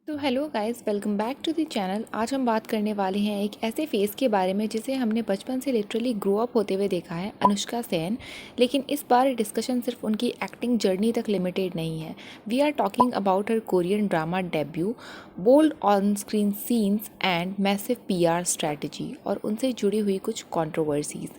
तो hello guys, welcome back to the channel. आज हम बात करने वाले हैं एक ऐसे फेस के बारे में जिसे हमने बचपन से लिटरली ग्रो अप होते हुए देखा है, अनुष्का सेन। लेकिन इस बार डिस्कशन सिर्फ उनकी एक्टिंग जर्नी तक लिमिटेड नहीं है। We are talking about her Korean drama debut, bold on screen scenes and massive PR strategy और उनसे जुड़ी हुई कुछ कंट्रोवर्सीज।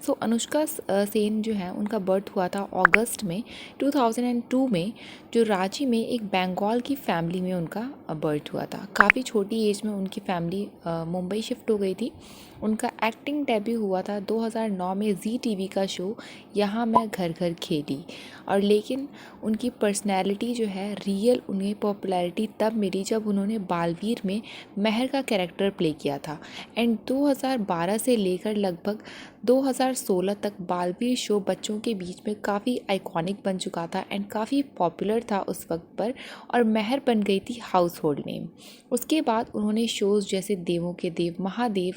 सो अनुष्का सेन जो है उनका बर्थ हुआ था अगस्त में 2002 में, जो रांची में एक बंगाल की फैमिली में उनका बर्थ हुआ था। काफ़ी छोटी एज में उनकी फैमिली मुंबई शिफ्ट हो गई थी। उनका एक्टिंग डेब्यू हुआ था 2009 में जी टीवी का शो यहाँ मैं घर घर खेली। और लेकिन उनकी पर्सनैलिटी जो है रियल, उन्हें पॉपुलैरिटी तब मिली जब उन्होंने बालवीर में महर का कैरेक्टर प्ले किया था। एंड 2012 से लेकर लगभग 2016 तक बालवीर शो बच्चों के बीच में काफ़ी आइकॉनिक बन चुका था एंड काफ़ी पॉपुलर था उस वक्त पर, और महर बन गई थी हाउस होल्ड नेम। उसके बाद उन्होंने शोज़ जैसे देवों के देव, महादेव,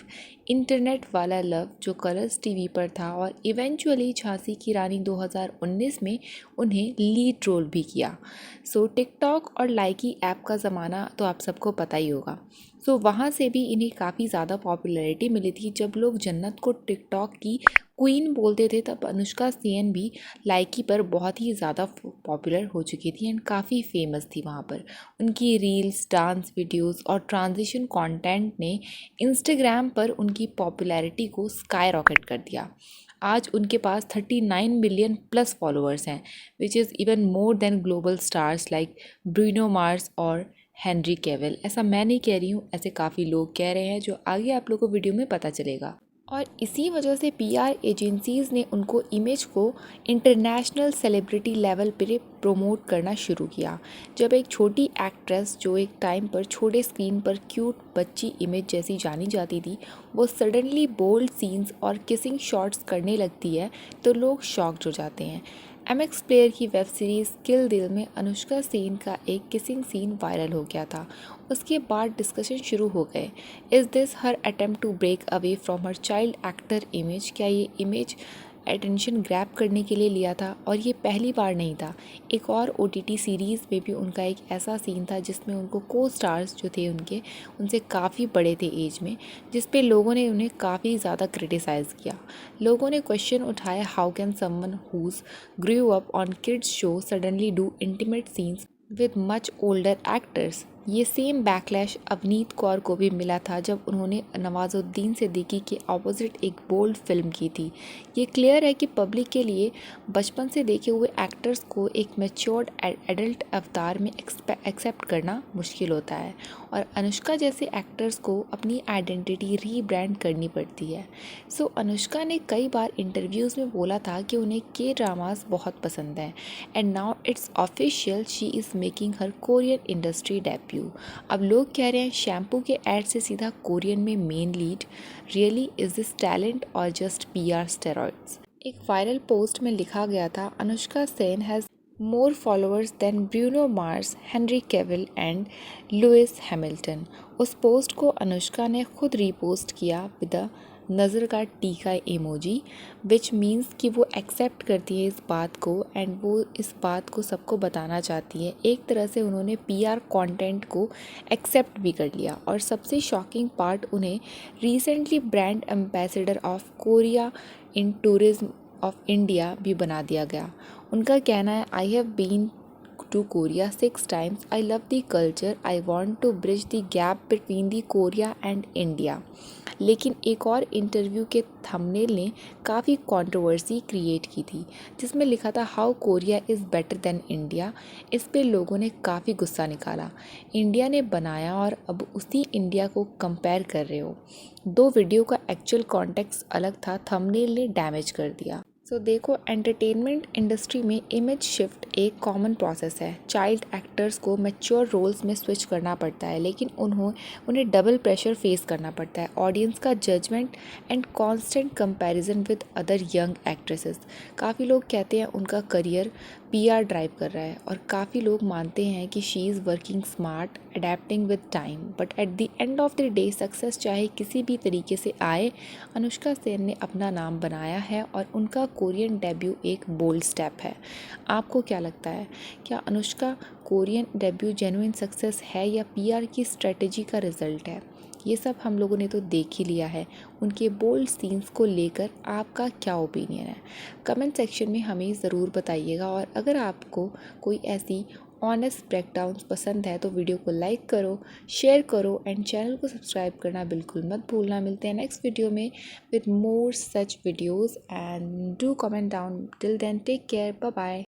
इंटरनेट वाला लव जो कलर्स टीवी पर था, और इवेंचुअली झांसी की रानी 2019 में उन्हें लीड रोल भी किया। सो टिकटॉक और लाइकी ऐप का ज़माना तो आप सबको पता ही होगा। सो वहाँ से भी इन्हें काफ़ी ज़्यादा पॉपुलैरिटी मिली थी। जब लोग जन्नत को टिकटॉक की क्वीन बोलते थे, तब अनुष्का सेन भी लाइकी पर बहुत ही ज़्यादा पॉपुलर हो चुकी थी एंड काफ़ी फेमस थी वहाँ पर। उनकी रील्स, डांस वीडियोस और ट्रांजिशन कंटेंट ने इंस्टाग्राम पर उनकी पॉपुलैरिटी को स्काई रॉकेट कर दिया। आज उनके पास 39 मिलियन प्लस फॉलोअर्स हैं, which is even more than global stars like Bruno Mars और हेनरी कैविल। ऐसा मैं नहीं कह रही हूँ, ऐसे काफ़ी लोग कह रहे हैं, जो आगे आप लोगों को वीडियो में पता चलेगा। और इसी वजह से पीआर एजेंसीज़ ने उनको इमेज को इंटरनेशनल सेलिब्रिटी लेवल पर प्रमोट करना शुरू किया। जब एक छोटी एक्ट्रेस जो एक टाइम पर छोटे स्क्रीन पर क्यूट बच्ची इमेज जैसी जानी जाती थी, वो सडनली बोल्ड सीन्स और किसिंग शॉट्स करने लगती है, तो लोग शॉक्ड हो जाते हैं। एमएक्स प्लेयर की वेब सीरीज़ किल दिल में अनुष्का सेन का एक किसिंग सीन वायरल हो गया था। उसके बाद डिस्कशन शुरू हो गए, is this her attempt to break away from her child actor image? क्या ये इमेज अटेंशन ग्रैब करने के लिए लिया था? और ये पहली बार नहीं था। एक और ओटीटी सीरीज़ में भी उनका एक ऐसा सीन था जिसमें उनको को स्टार्स जो थे उनसे काफ़ी बड़े थे एज में, जिस पे लोगों ने उन्हें काफ़ी ज़्यादा क्रिटिसाइज़ किया। लोगों ने क्वेश्चन उठाया, how can someone who's grew up on kids show suddenly do intimate scenes with much older actors? ये सेम बैकलैश अवनीत कौर को भी मिला था जब उन्होंने नवाजुद्दीन सिद्दीकी के ऑपोजिट एक बोल्ड फिल्म की थी। ये क्लियर है कि पब्लिक के लिए बचपन से देखे हुए एक्टर्स को एक मैच्योर्ड एडल्ट अवतार में एक्सेप्ट करना मुश्किल होता है, और अनुष्का जैसे एक्टर्स को अपनी आइडेंटिटी रीब्रांड करनी पड़ती है। सो अनुष्का ने कई बार इंटरव्यूज़ में बोला था कि उन्हें के ड्रामास बहुत पसंद हैं, and now it's official, she is making her Korean industry debut. अब लोग कह रहे हैं शैम्पू के ऐड से सीधा कोरियन में main lead. Really is this talent और जस्ट पीआर स्टेरॉइड्स? एक वायरल पोस्ट में लिखा गया था, Anushka Sen has more followers than Bruno Mars, Henry Cavill and Lewis Hamilton। उस पोस्ट को अनुष्का ने खुद रीपोस्ट किया विद द नज़र का टीका इमोजी, विच मीन्स कि वो एक्सेप्ट करती है इस बात को, एंड वो इस बात को सबको बताना चाहती है। एक तरह से उन्होंने पीआर कंटेंट को एक्सेप्ट भी कर लिया। और सबसे शॉकिंग पार्ट, उन्हें recently brand ambassador of Korea in tourism of India भी बना दिया गया। उनका कहना है, I have been to Korea 6 times, I love the culture, I want to bridge the gap between the Korea and India. लेकिन एक और इंटरव्यू के थंबनेल ने काफ़ी कंट्रोवर्सी क्रिएट की थी, जिसमें लिखा था, how Korea is better than India. इस पे लोगों ने काफ़ी गुस्सा निकाला। इंडिया ने बनाया और अब उसी इंडिया को कंपेयर कर रहे हो। दो वीडियो का एक्चुअल कॉन्टेक्स्ट अलग था, थंबनेल ने डैमेज कर दिया। सो देखो, एंटरटेनमेंट इंडस्ट्री में इमेज शिफ्ट एक कॉमन प्रोसेस है। चाइल्ड एक्टर्स को मैच्योर रोल्स में स्विच करना पड़ता है, लेकिन उन्हें डबल प्रेशर फेस करना पड़ता है, ऑडियंस का judgement and constant comparison with other young actresses. काफ़ी लोग कहते हैं उनका करियर पीआर ड्राइव कर रहा है और काफ़ी लोग मानते हैं कि she is working smart, adapting with time, but at the end of the day success चाहे किसी भी तरीके से आए, अनुष्का सेन ने अपना नाम बनाया है और उनका कोरियन डेब्यू एक बोल्ड स्टेप है। आपको क्या लगता है, क्या Anushka Korean debut genuine success है या पीआर की स्ट्रेटजी का रिजल्ट है? ये सब हम लोगों ने तो देख ही लिया है। उनके बोल्ड सीन्स को लेकर आपका क्या ओपिनियन है? कमेंट सेक्शन में हमें ज़रूर बताइएगा और अगर आपको कोई ऐसी ऑनेस्ट ब्रेकडाउन्स पसंद है तो वीडियो को लाइक करो, शेयर करो एंड चैनल को सब्सक्राइब करना बिल्कुल मत भूलना। मिलते हैं नेक्स्ट वीडियो में with more such videos and do comment down. Till then take care, bye bye.